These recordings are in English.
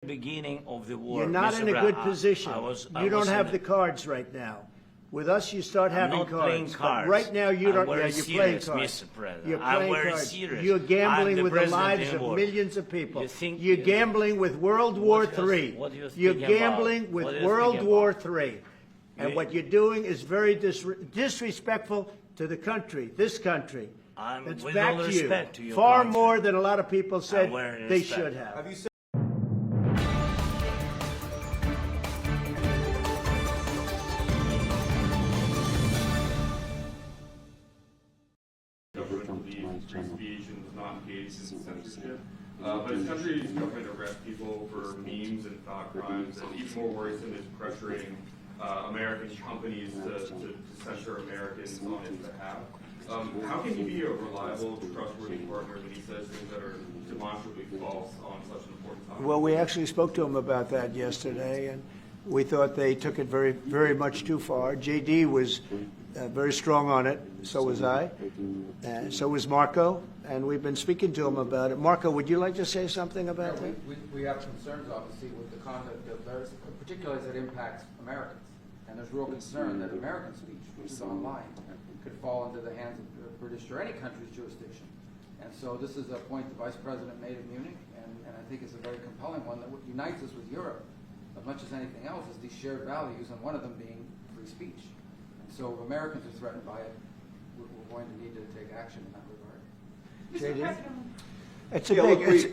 Beginning of the war. You're not in a good position. You don't have the cards right now. With us, you start having not cards. playing cards. But right now, you don't. Yeah, you're playing cards. Mr. President. You're I'm playing very cards. serious. You're gambling with the President lives of anymore. millions of people. You're gambling with World War III. You're gambling with World War III. And what you're doing is very disrespectful to the country, this country. It's with back all to you. respect to your Far country. more than a lot of people said they respect. should have. Free speech and was not engaged in censorship. But his country's government arrests people for memes and thought crimes, and even more worrisome is pressuring American companies to censor Americans on his behalf. How can he be a reliable, trustworthy partner when he says things that are demonstrably false on such an important topic? Well, we actually spoke to him about that yesterday, and we thought they took it very, very much too far. JD was very strong on it. So was I. So was Marco. And we've been speaking to him about it. Marco, would you like to say something about that? We have concerns, obviously, with the conduct of those, particularly as it impacts Americans. And there's real concern that American speech, which is online, could fall into the hands of the British or any country's jurisdiction. And so this is a point the Vice President made in Munich, and I think it's a very compelling one that unites us with Europe as much as anything else is these shared values, and one of them being free speech. And so if Americans are threatened by it, we're going to need to take action in that regard.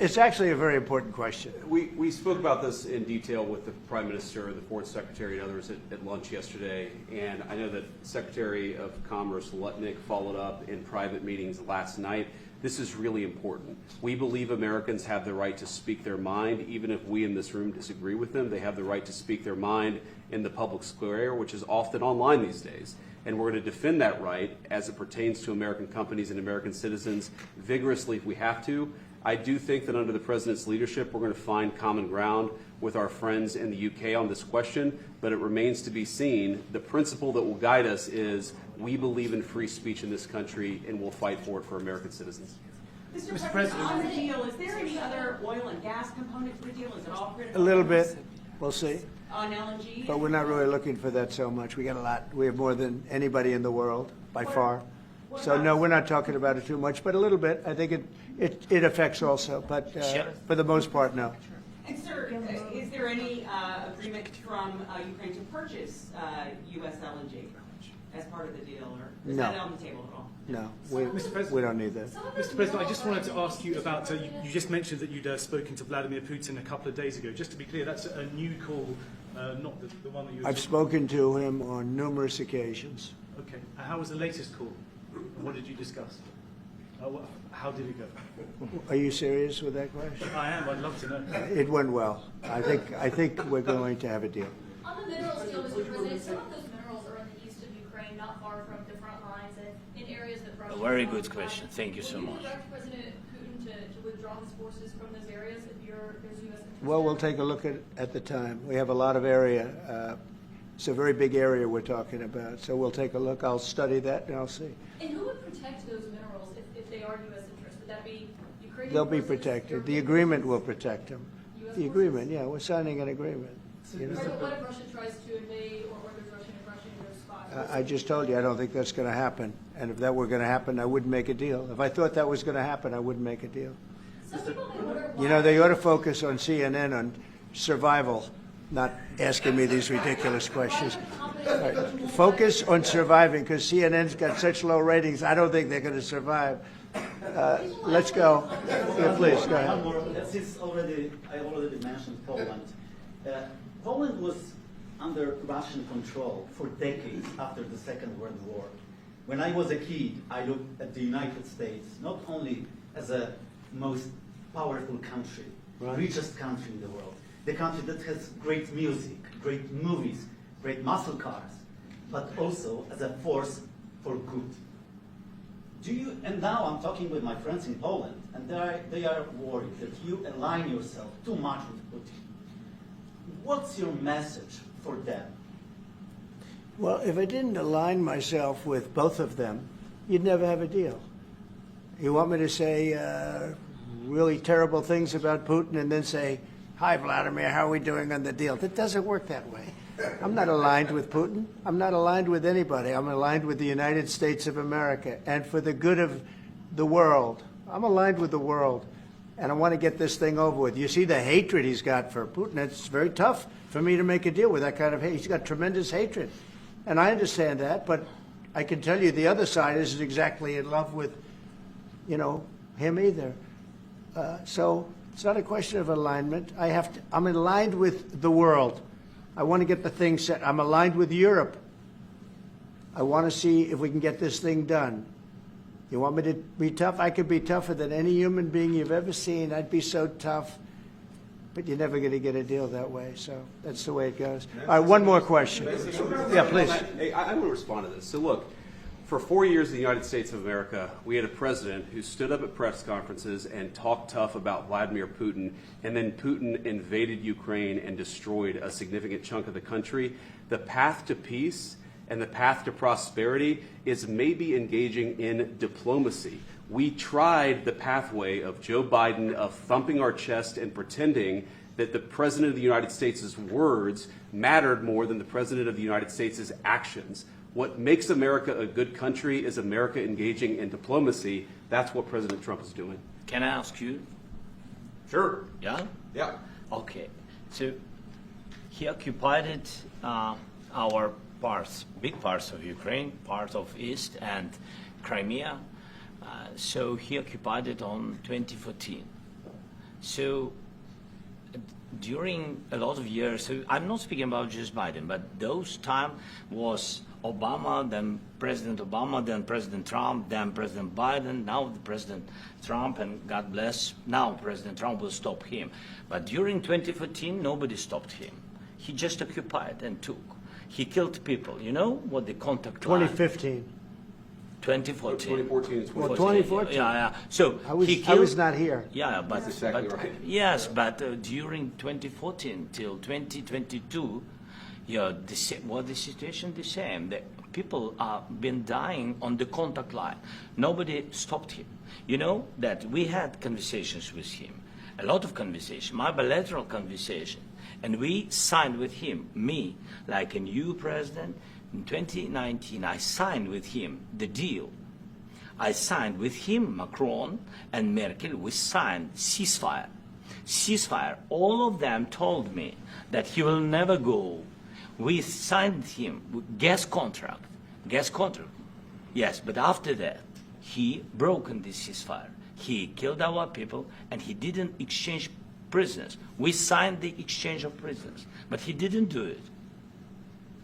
It's actually a very important question. We spoke about this in detail with the Prime Minister, the Foreign Secretary, and others at lunch yesterday, and I know that Secretary of Commerce Lutnick followed up in private meetings last night. This is really important. We believe Americans have the right to speak their mind, even if we in this room disagree with them. They have the right to speak their mind in the public square, which is often online these days. And we're going to defend that right as it pertains to American companies and American citizens vigorously if we have to. I do think that under the President's leadership, we're going to find common ground with our friends in the UK on this question, but it remains to be seen. The principle that will guide us is we believe in free speech in this country, and we'll fight for it for American citizens. Mr. President, on the deal, is there any other oil and gas component to the deal? Is it all critical? A little bit. We'll see. On LNG? But we're not really looking for that so much. We got a lot. We have more than anybody in the world, by far. So, no, we're not talking about it too much, but a little bit. I think it affects also, but for the most part, no. And, sir, is there any agreement from Ukraine to purchase U.S. LNG as part of the deal, or is that on the table at all? No, we don't need that. Mr. President, I just wanted to ask you about, you just mentioned that you'd spoken to Vladimir Putin a couple of days ago. Just to be clear, that's a new call, not the one that you were I've spoken to him on numerous occasions. Okay. And how was the latest call? And what did you discuss? How did it go? Are you serious with that question? I am. I'd love to know. It went well. I think we're going to have a deal. On the minerals deal, Mr. President, some of those minerals are in the east of Ukraine, not far from the front lines, and in areas that Russia. A very good question. Thank you so much. Would you direct President Putin to withdraw his forces from those areas if there's U.S. interest? Well, we'll take a look at the time. We have a lot of area. It's a very big area we're talking about. So we'll take a look. I'll study that and I'll see. And who would protect those minerals if they are U.S. interest? Would that be Ukrainian They'll be forces, protected. European The agreement forces? will protect them. US The agreement, yeah. We're signing an agreement. You know? Right, but what if Russia tries to invade or there's Russian aggression in those spots? I just told you I don't think that's going to happen. And if that were going to happen, I wouldn't make a deal. If I thought that was going to happen, I wouldn't make a deal. Some people may wonder why. You know, they ought to focus on CNN on survival, not asking me these ridiculous questions. Right. Focus on surviving, because CNN's got such low ratings. I don't think they're going to survive. Let's go. Yeah, please, go ahead. Since I already mentioned Poland. Poland was under Russian control for decades after the Second World War. When I was a kid, I looked at the United States not only as a most powerful country, richest country in the world, the country that has great music, great movies, great muscle cars, but also as a force for good. And now I'm talking with my friends in Poland, and they are worried that you align yourself too much with Putin. What's your message for them? Well, if I didn't align myself with both of them, you'd never have a deal. You want me to say really terrible things about Putin and then say, hi, Vladimir, how are we doing on the deal? It doesn't work that way. I'm not aligned with Putin. I'm not aligned with anybody. I'm aligned with the United States of America. And for the good of the world, I'm aligned with the world. And I want to get this thing over with. You see the hatred he's got for Putin. It's very tough for me to make a deal with that kind of hate. He's got tremendous hatred. And I understand that, but I can tell you the other side isn't exactly in love with, him either. So it's not a question of alignment. I'm aligned with the world. I want to get the thing set. I'm aligned with Europe. I want to see if we can get this thing done. You want me to be tough? I could be tougher than any human being you've ever seen. I'd be so tough. But you're never going to get a deal that way. So that's the way it goes. All right, one more question. Yeah, please. Hey, I want to respond to this. So look, for 4 years in the United States of America, we had a president who stood up at press conferences and talked tough about Vladimir Putin, and then Putin invaded Ukraine and destroyed a significant chunk of the country. The path to peace and the path to prosperity is maybe engaging in diplomacy. We tried the pathway of Joe Biden, of thumping our chest and pretending that the President of the United States' words mattered more than the President of the United States' actions. What makes America a good country is America engaging in diplomacy. That's what President Trump is doing. Can I ask you? Sure. Yeah? Yeah. Okay. So he occupied our parts, big parts of Ukraine, part of East and Crimea. So he occupied it on 2014. So during a lot of years, so I'm not speaking about just Biden, but those time was Obama, then President Obama, then President Trump, then President Biden, now the President Trump, and God bless, now President Trump will stop him. But during 2014, nobody stopped him. He just occupied and took. He killed people. You know what the contact line? 2015. 2014 2014. and 2014. Well, 2014. Yeah. So I he killed, was not here. Yeah, but, That's exactly but right. yes, but during 2014 till 2022, the situation the same. The people have been dying on the contact line. Nobody stopped him. You know that we had conversations with him, a lot of conversation, my bilateral conversation, and we signed with him, me, like a new president. In 2019, I signed with him the deal. I signed with him, Macron and Merkel, we signed ceasefire. Ceasefire, all of them told me that he will never go. We signed him with gas contract. Yes, but after that, he broken this ceasefire. He killed our people and he didn't exchange prisoners. We signed the exchange of prisoners, but he didn't do it.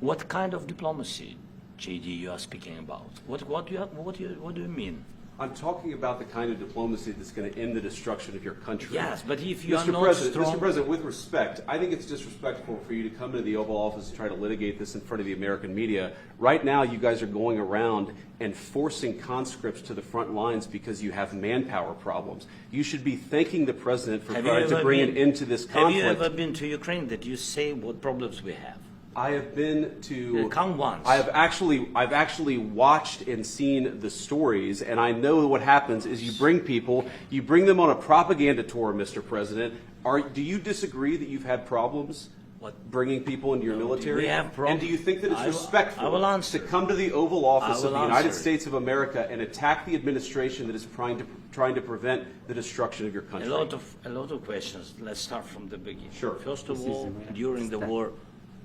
What kind of diplomacy, JD, you are speaking about? What do you mean? I'm talking about the kind of diplomacy that's going to end the destruction of your country. Yes, but if you are Mr. not President, strong... Mr. President, with respect, I think it's disrespectful for you to come into the Oval Office and try to litigate this in front of the American media. Right now, you guys are going around and forcing conscripts to the front lines because you have manpower problems. You should be thanking the President for trying to bring an end to this conflict. Have you ever been to Ukraine that you say what problems we have? I have been to. Come once. I've actually watched and seen the stories, and I know what happens is you bring them on a propaganda tour, Mr. President. Do you disagree that you've had problems bringing people into your military? We have problems. And do you think that it's respectful to come to the Oval Office of the United States of America and attack the administration that is trying to prevent the destruction of your country? A lot of questions. Let's start from the beginning. Sure. First of all, during the war,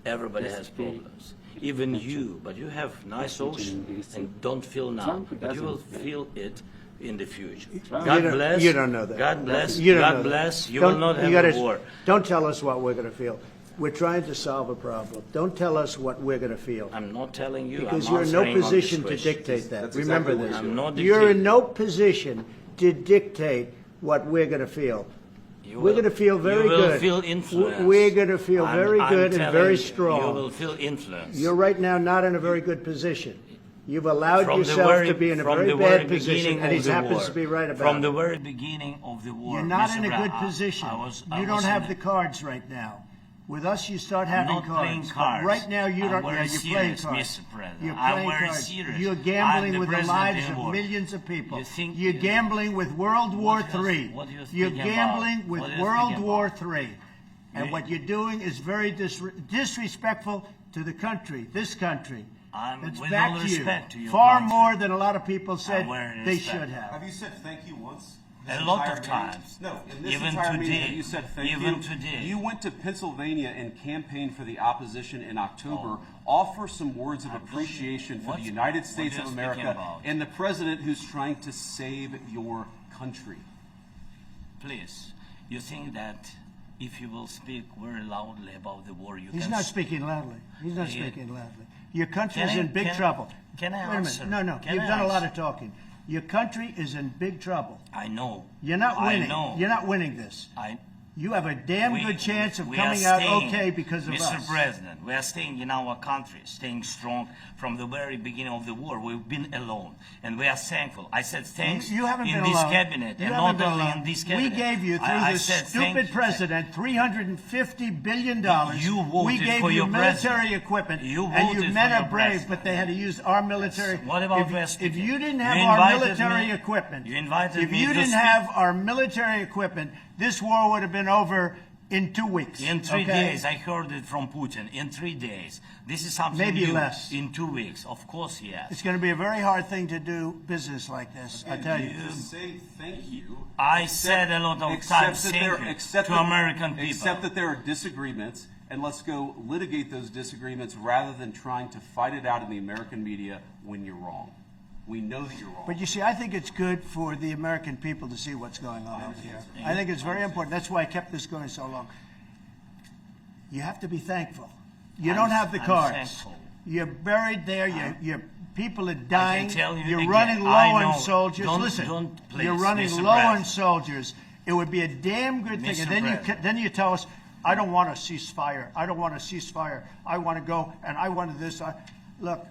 everybody has problems. Even you, but you have nice ocean and don't feel now, but you will feel it in the future. God bless. You don't know that. God bless. You don't know God that. bless. You will not have a war. Don't tell us what we're going to feel. We're trying to solve a problem. Don't tell us what we're going to feel. I'm not telling you. Because I'm you're in no answering on position this to question. dictate that. That's Remember exactly what this. I'm not You're in dictating. no position to dictate what we're going to feel. We're going to feel very you will good. Feel influence. We're going to feel very I'm good and telling very you, strong. You will feel influence. You're right now not in a very good position. You've allowed From the yourself very- to be in a from very the bad very position, beginning and he of the happens war. to be right about From it. the very beginning of the war. You're not Mr. in a good Brown, position. I You don't was have in the cards right now. With us, you start having not cards. playing But cards. right now, you I'm don't. very Yeah, you're playing serious, cards. Mr. President. You're I'm playing very cards. serious. You're I'm gambling the with the president lives of the of world. millions of people. You think You're gambling with World War What do you- III. what do you You're think gambling about? with What do you World think War about? III. And what you're doing is very disrespectful to the country, this country. It's with back all to you. respect to your Far country. more than a lot of people said very they respect. should have. Have you said thank you once? A lot of times. No, in this Even entire meeting, today. have you said thank you? Even today. You went to Pennsylvania and campaigned for the opposition in October. Offer some words of appreciation for the United States what of are you speaking America about? and the president who's trying to save your country. Please, you think that if you will speak very loudly about the war, you He's can... not speaking loudly. He's not Yeah. speaking loudly. Your country is Can I- in big can- trouble. can I Wait a answer? minute. No, Can you've I done a lot answer? of talking. Your country is in big trouble. I know. You're not I winning. know. You're not winning this. You have a damn good chance of we coming are out staying, okay because of Mr. us. President, we are staying in our country, staying strong from the very beginning of the war. We've been alone, and we are thankful. I said thanks You haven't in been this alone. cabinet, You and haven't not been only alone. in this We cabinet. gave you, through I this said thank stupid you. president, $350 billion. You voted we gave for you your military president. equipment, You and you voted men for are your brave, president. but they had to use our military. What about if West you Indies? didn't have You our invited military me- equipment, you invited if me you to didn't speak- have our military equipment, this war would have been over in 2 weeks. In 3 okay? days, I heard it from Putin. In 3 days, this is something Maybe new. less. In 2 weeks, of course, yes. It's going to be a very hard thing to do business like this, I tell you. Just say thank you. I said a lot of Except times that thank there- you except to that- American people. Except that there are disagreements, and let's go litigate those disagreements rather than trying to fight it out in the American media when you're wrong. We know that you're wrong. But you see, I think it's good for the American people to see what's going on out here. I think it's very important. That's why I kept this going so long. You have to be thankful. You don't have the I'm cards. thankful. You're buried there. Your people are dying. tell you You're again, running low I on know. soldiers. Don't- Listen, don't, please, you're running Mr. low on President. soldiers. It would be a damn good thing. Mr. And then President. then you tell us, I don't want a ceasefire. I don't want a ceasefire. I want to go and I want this. Look,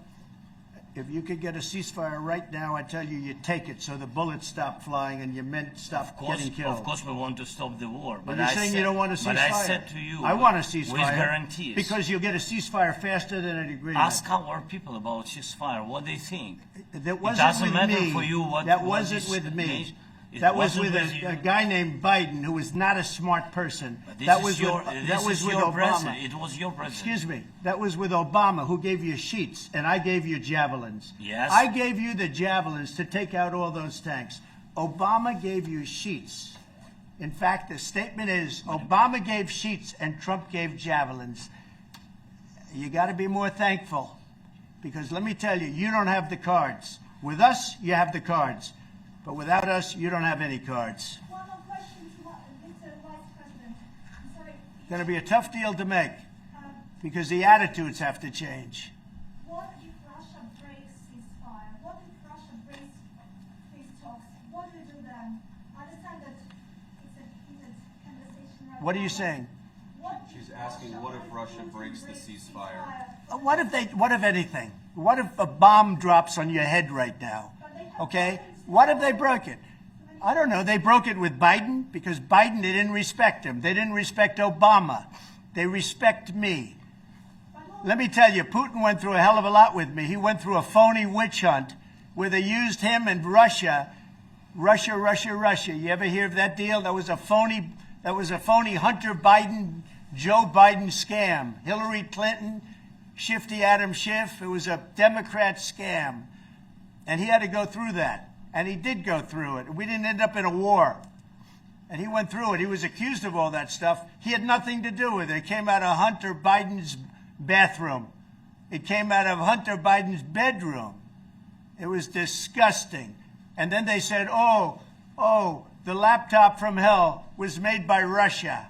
if you could get a ceasefire right now, I tell you, you take it so the bullets stop flying and your men stop getting killed. Of course, we want to stop the war. But you're saying you don't want a ceasefire. But I said to you, I want a ceasefire. with guarantees. Because you'll get a ceasefire faster than an agreement. Ask our people about ceasefire, what they think. That wasn't doesn't with matter me. for you what- that what wasn't is- with me. nation- it That was wasn't with with you. a guy named Biden, who was not a smart person. But this That is was your, with, this that was is with your Obama. president. It was your president. Excuse me. That was with Obama, who gave you sheets, and I gave you javelins. Yes. I gave you the javelins to take out all those tanks. Obama gave you sheets. In fact, the statement is Obama gave sheets and Trump gave javelins. You got to be more thankful, because let me tell you, you don't have the cards. With us, you have the cards, but without us, you don't have any cards. One more question to Mr. Vice President. I'm sorry. Going to be a tough deal to make, because the attitudes have to change. What if Russia breaks ceasefire? What if Russia breaks peace talks? What do we do then? I understand that it's a heated conversation right What are now, you but saying? what She's asking, what if Russia breaks the ceasefire? What if anything? What if a bomb drops on your head right now? Okay? What if they broke it? I don't know. They broke it with Biden because Biden, they didn't respect him. They didn't respect Obama. They respect me. Let me tell you, Putin went through a hell of a lot with me. He went through a phony witch hunt where they used him and Russia. Russia. You ever hear of that deal? That was a phony Hunter Biden, Joe Biden scam. Hillary Clinton, Shifty Adam Schiff. It was a Democrat scam. And he had to go through that. And he did go through it. We didn't end up in a war. And he went through it. He was accused of all that stuff. He had nothing to do with it. It came out of Hunter Biden's bathroom. It came out of Hunter Biden's bedroom. It was disgusting. And then they said, oh, the laptop from hell was made by Russia.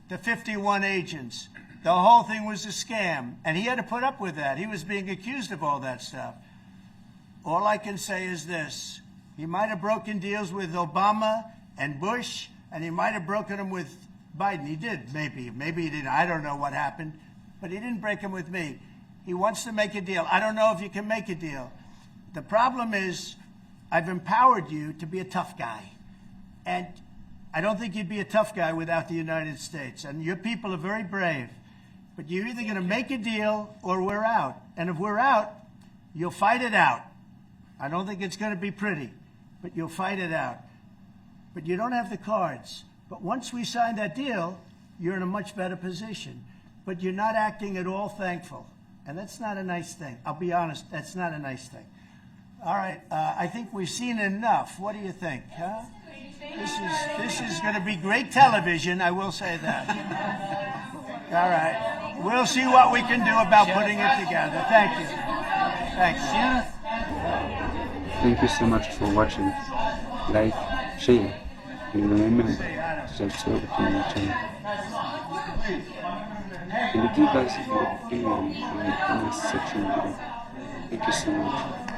The 51 agents. The whole thing was a scam. And he had to put up with that. He was being accused of all that stuff. All I can say is this. He might have broken deals with Obama and Bush, and he might have broken them with Biden. He did, maybe. Maybe he didn't. I don't know what happened. But he didn't break them with me. He wants to make a deal. I don't know if you can make a deal. The problem is I've empowered you to be a tough guy. And I don't think you'd be a tough guy without the United States. And your people are very brave. But you're either going to make a deal or we're out. And if we're out, you'll fight it out. I don't think it's going to be pretty, but you'll fight it out. But you don't have the cards. But once we sign that deal, you're in a much better position. But you're not acting at all thankful. And that's not a nice thing. I'll be honest, that's not a nice thing. All right, I think we've seen enough. What do you think, huh? This is going to be great television, I will say that. All right. We'll see what we can do about putting it together. Thank you. Thanks. Thank you so much for watching. Like, share, and remember to subscribe to my channel. And give us your opinion in the comment section below. Thank you so much.